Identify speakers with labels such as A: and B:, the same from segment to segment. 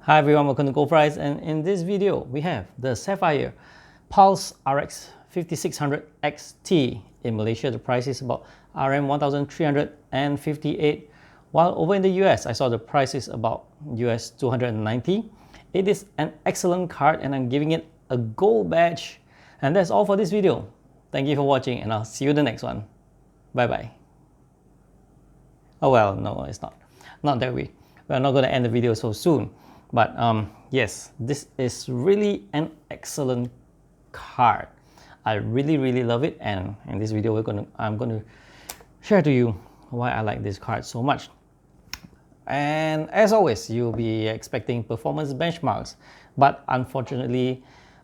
A: Hi everyone, welcome to goldfries, and in this video we have the Sapphire Pulse RX 5600 XT. In Malaysia the price is about RM 1358, while over in the US I saw the price is about US 290. It is an excellent card and I'm giving it a gold badge. And that's all for this video. Thank you for watching and I'll see you in the next one. Bye bye. Oh well, no, it's not that way. We're not going to end the video so soon. But yes, this is really an excellent card. I really love it, and in this video I'm going to share to you why I like this card so much. And as always, you'll be expecting performance benchmarks, but unfortunately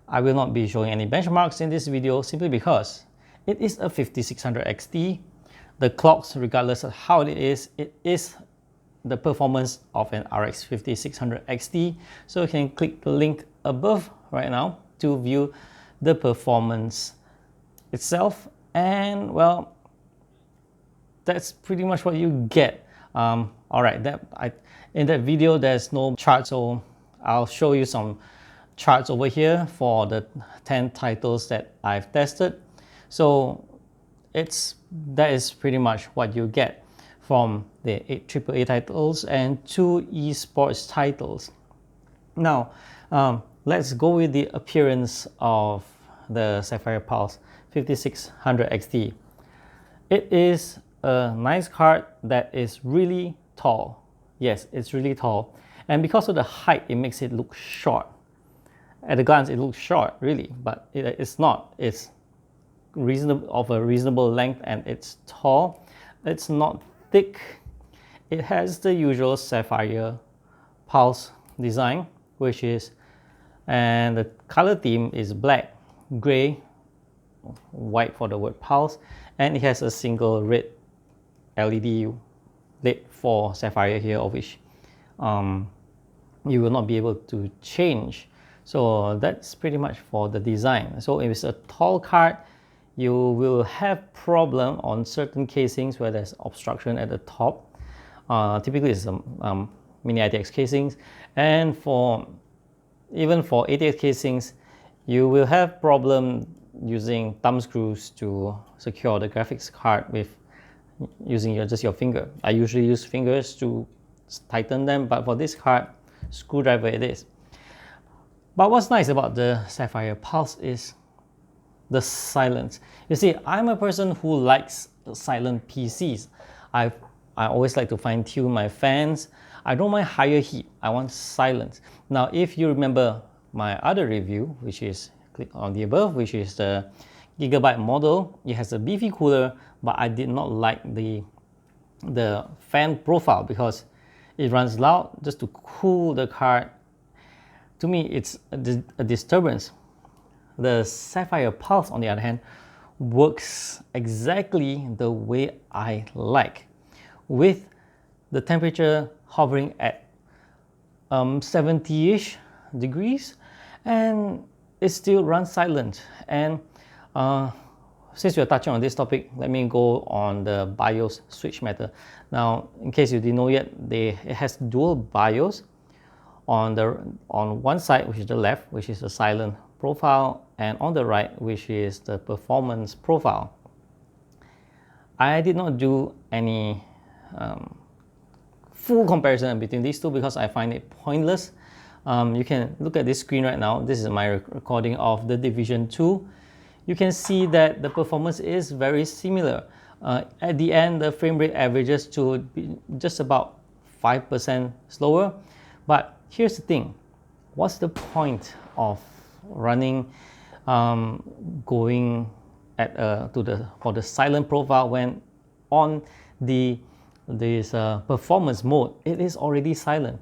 A: I will not be showing any benchmarks in this video simply because it is a 5600 XT. The clocks, regardless of how it is the performance of an RX 5600 XT. So you can click the link above right now to view the performance itself, and well, that's pretty much what you get. Alright, in that video there's no chart, so I'll show you some charts over here for the 10 titles that I've tested. So that is pretty much what you get from the 8 AAA titles and 2 esports titles. Now, let's go with the appearance of the Sapphire Pulse 5600 XT. It is a nice card that is really tall. Yes, it's really tall. And because of the height, it makes it look short. At a glance, it looks short, really, but it's not. It's of a reasonable length and it's tall. It's not thick. It has the usual Sapphire Pulse design, and the color theme is black, gray, white for the word Pulse, and it has a single red LED lit for Sapphire here, of which you will not be able to change. So that's pretty much for the design. So if it's a tall card, you will have problem on certain casings where there's obstruction at the top. Typically it's mini ITX casings, and even for ATX casings you will have problem using thumb screws to secure the graphics card with using just your finger. I usually use fingers to tighten them, but for this card, screwdriver it is. But what's nice about the Sapphire Pulse is the silence. You see, I'm a person who likes silent PCs. I always like to fine tune my fans. I don't mind higher heat. I want silence. Now, if you remember my other review, which is click on the above, which is the Gigabyte model, it has a beefy cooler, but I did not like the fan profile because it runs loud just to cool the card. To me, it's a disturbance. The Sapphire Pulse, on the other hand, works exactly the way I like, with the temperature hovering at 70-ish degrees, and it still runs silent. And since we're touching on this topic, let me go on the BIOS switch matter. Now, in case you didn't know yet, it has dual BIOS. On one side, which is the left, which is the silent profile, and on the right, which is the performance profile. I did not do any full comparison between these two because I find it pointless. You can look at this screen right now. This is my recording of the Division 2. You can see that the performance is very similar. At the end, the frame rate averages to be just about 5% slower. But here's the thing. What's the point of running going at for the silent profile when on this performance mode it is already silent?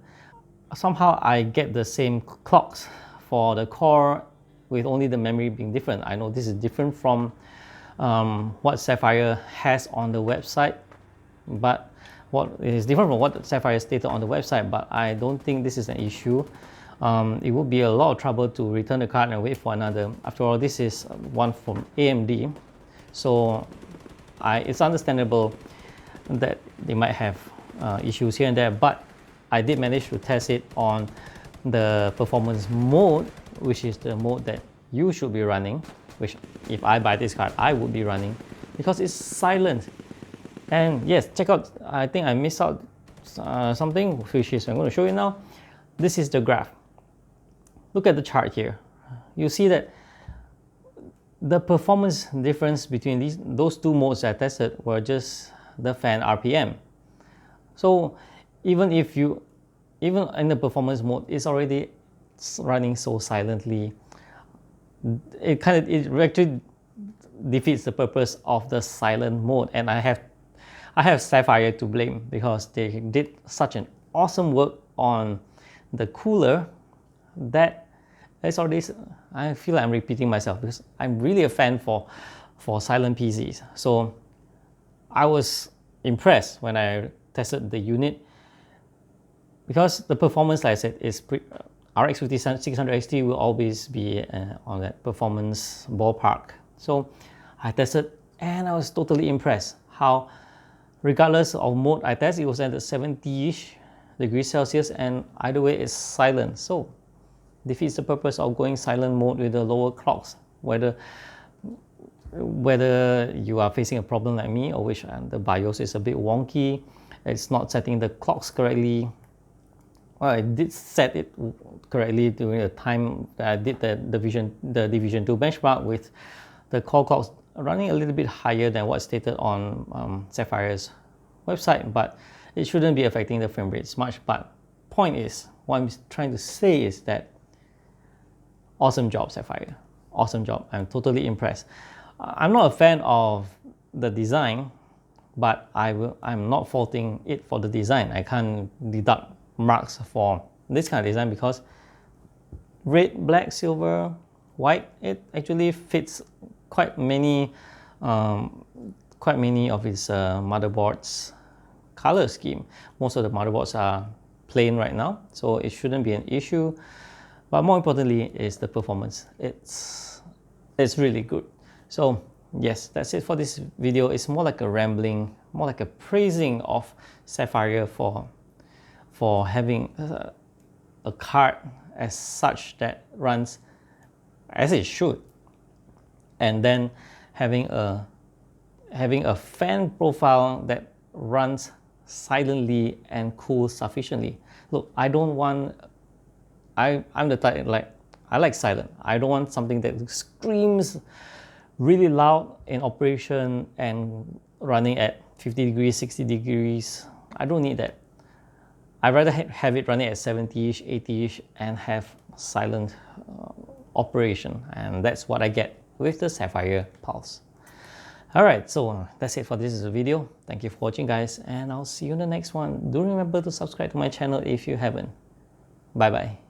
A: Somehow I get the same clocks for the core with only the memory being different. I know this is different from what Sapphire has on the website, but it is different from what Sapphire stated on the website, but I don't think this is an issue. It would be a lot of trouble to return the card and wait for another. After all, this is one from AMD, so it's understandable that they might have issues here and there, but I did manage to test it on the performance mode, which is the mode that you should be running, which if I buy this card, I would be running, because it's silent. And yes, check out, I think I missed out something, which is I'm going to show you now. This is the graph. Look at the chart here. You see that the performance difference between those two modes I tested were just the fan RPM. So even in the performance mode, it's already running so silently. It actually defeats the purpose of the silent mode. And I have Sapphire to blame, because they did such an awesome work on the cooler that it's already, I feel like I'm repeating myself, because I'm really a fan for silent PCs. So I was impressed when I tested the unit, because the performance, like I said, is RX 5600 XT will always be on that performance ballpark. So I tested and I was totally impressed how, regardless of mode I test, it was at 70-ish degrees Celsius, and either way it's silent. So defeats the purpose of going silent mode with the lower clocks, whether you are facing a problem like me, or which the BIOS is a bit wonky, it's not setting the clocks correctly. Well, I did set it correctly during the time that I did the Division 2 benchmark, with the core clocks running a little bit higher than what's stated on Sapphire's website, but it shouldn't be affecting the frame rates much. But point is, what I'm trying to say is that awesome job, Sapphire. Awesome job. I'm totally impressed. I'm not a fan of the design, but I'm not faulting it for the design. I can't deduct marks for this kind of design, because red, black, silver, white, it actually fits quite many of its motherboard's color scheme. Most of the motherboards are plain right now, so it shouldn't be an issue. But more importantly is the performance. It's really good. So yes, that's it for this video. It's more like a rambling, more like a praising of Sapphire for having a card as such that runs as it should, and then having a fan profile that runs silently and cools sufficiently. Look, I'm the type, like, I like silent. I don't want something that screams really loud in operation and running at 50 degrees, 60 degrees. I don't need that. I'd rather have it running at 70-ish, 80-ish, and have silent operation. And that's what I get with the Sapphire Pulse. Alright, so that's it for this video. Thank you for watching, guys, and I'll see you in the next one. Do remember to subscribe to my channel if you haven't. Bye bye.